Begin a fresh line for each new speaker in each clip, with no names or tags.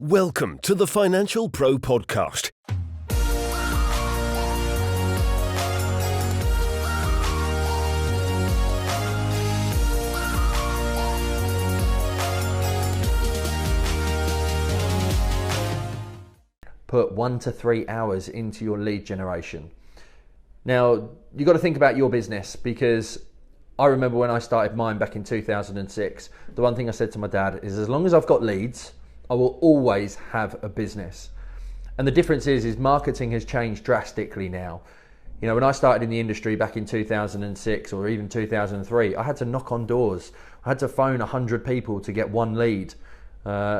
Welcome to the Financial Pro Podcast.
Put 1 to 3 hours into your lead generation. Now, you've got to think about your business, because I remember when I started mine back in 2006, the one thing I said to my dad is, as long as I've got leads, I will always have a business. And the difference is marketing has changed drastically now. You know, when I started in the industry back in 2006 or even 2003, I had to knock on doors. I had to phone 100 people to get one lead.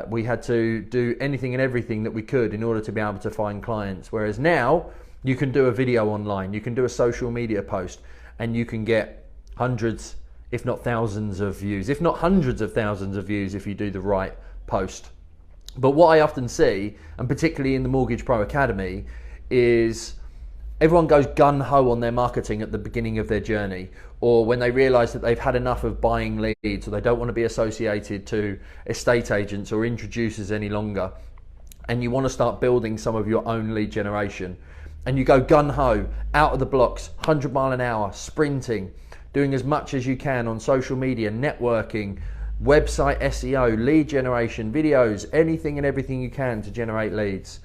We had to do anything and everything that we could in order to be able to find clients. Whereas now, you can do a video online, you can do a social media post, and you can get hundreds, if not thousands of views, if not hundreds of thousands of views if you do the right post. But what I often see, and particularly in the Mortgage Pro Academy, is everyone goes gun-ho on their marketing at the beginning of their journey, or when they realise that they've had enough of buying leads, or they don't want to be associated to estate agents or introducers any longer, and you want to start building some of your own lead generation. And you go gun-ho, out of the blocks, 100 mile an hour, sprinting, doing as much as you can on social media, networking, website SEO, lead generation, videos, anything and everything you can to generate leads.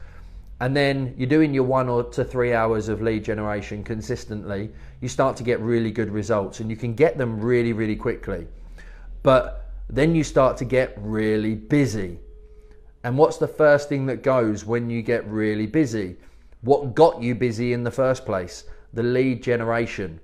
And then you're doing your 1 to 3 hours of lead generation consistently. You start to get really good results, and you can get them really, really quickly. But then you start to get really busy. And what's the first thing that goes when you get really busy? What got you busy in the first place? The lead generation.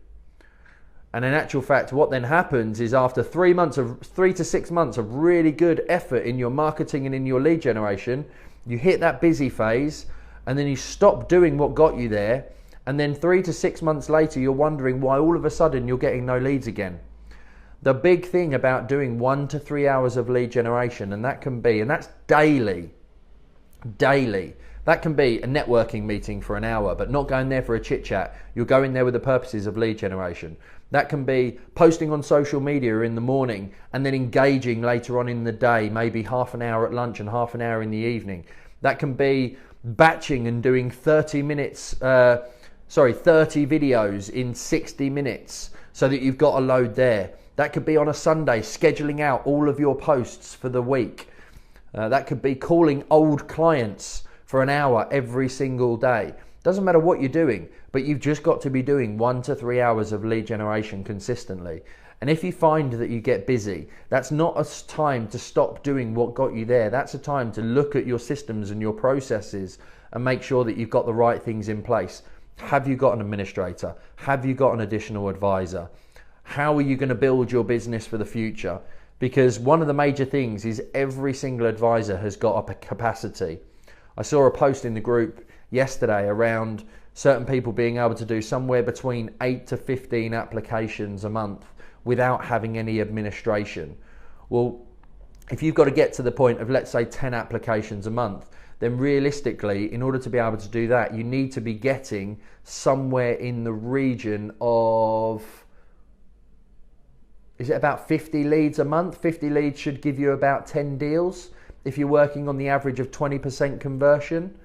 And in actual fact, what then happens is after 3 to 6 months of really good effort in your marketing and in your lead generation, you hit that busy phase, and then you stop doing what got you there. And then 3 to 6 months later, you're wondering why all of a sudden you're getting no leads again. The big thing about doing 1 to 3 hours of lead generation, and that's daily. That can be a networking meeting for an hour, but not going there for a chit chat. You're going there with the purposes of lead generation. That can be posting on social media in the morning and then engaging later on in the day, maybe half an hour at lunch and half an hour in the evening. That can be batching and doing 30 videos in 60 minutes so that you've got a load there. That could be on a Sunday, scheduling out all of your posts for the week. That could be calling old clients for an hour every single day. Doesn't matter what you're doing, but you've just got to be doing 1 to 3 hours of lead generation consistently. And if you find that you get busy, that's not a time to stop doing what got you there. That's a time to look at your systems and your processes and make sure that you've got the right things in place. Have you got an administrator? Have you got an additional advisor? How are you going to build your business for the future? Because one of the major things is every single advisor has got a capacity. I saw a post in the group yesterday around certain people being able to do somewhere between 8 to 15 applications a month without having any administration. Well, if you've got to get to the point of, let's say, 10 applications a month, then realistically, in order to be able to do that, you need to be getting somewhere in the region of, is it about 50 leads a month? 50 leads should give you about 10 deals if you're working on the average of 20% conversion.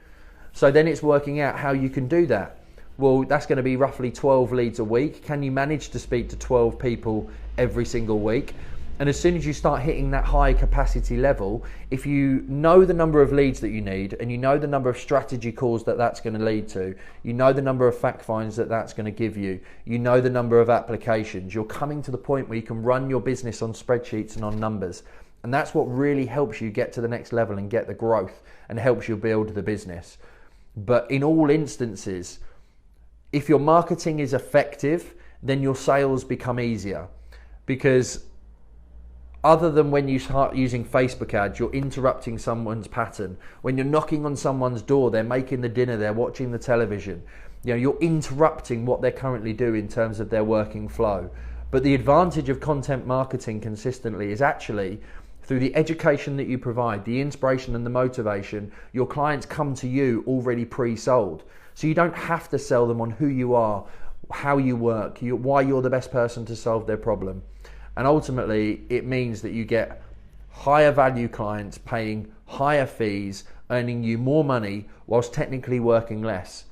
So then it's working out how you can do that. Well, that's going to be roughly 12 leads a week. Can you manage to speak to 12 people every single week? And as soon as you start hitting that high capacity level, if you know the number of leads that you need, and you know the number of strategy calls that that's going to lead to, you know the number of fact finds that that's going to give you, you know the number of applications, you're coming to the point where you can run your business on spreadsheets and on numbers. And that's what really helps you get to the next level and get the growth and helps you build the business. But in all instances, if your marketing is effective, then your sales become easier. Because other than when you start using Facebook ads, you're interrupting someone's pattern. When you're knocking on someone's door, they're making the dinner, they're watching the television. You know, you're interrupting what they're currently doing in terms of their working flow. But the advantage of content marketing consistently is actually through the education that you provide, the inspiration and the motivation, your clients come to you already pre-sold. So you don't have to sell them on who you are, how you work, why you're the best person to solve their problem. And ultimately, it means that you get higher value clients paying higher fees, earning you more money whilst technically working less.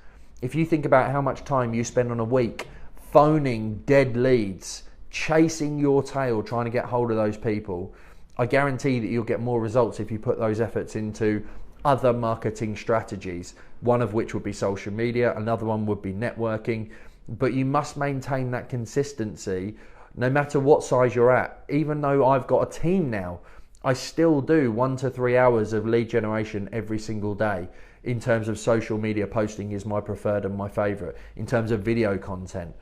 If you think about how much time you spend on a week phoning dead leads, chasing your tail, trying to get hold of those people, I guarantee that you'll get more results if you put those efforts into other marketing strategies, one of which would be social media, another one would be networking. But you must maintain that consistency no matter what size you're at. Even though I've got a team now, I still do 1 to 3 hours of lead generation every single day. In terms of social media, posting is my preferred and my favorite. In terms of video content,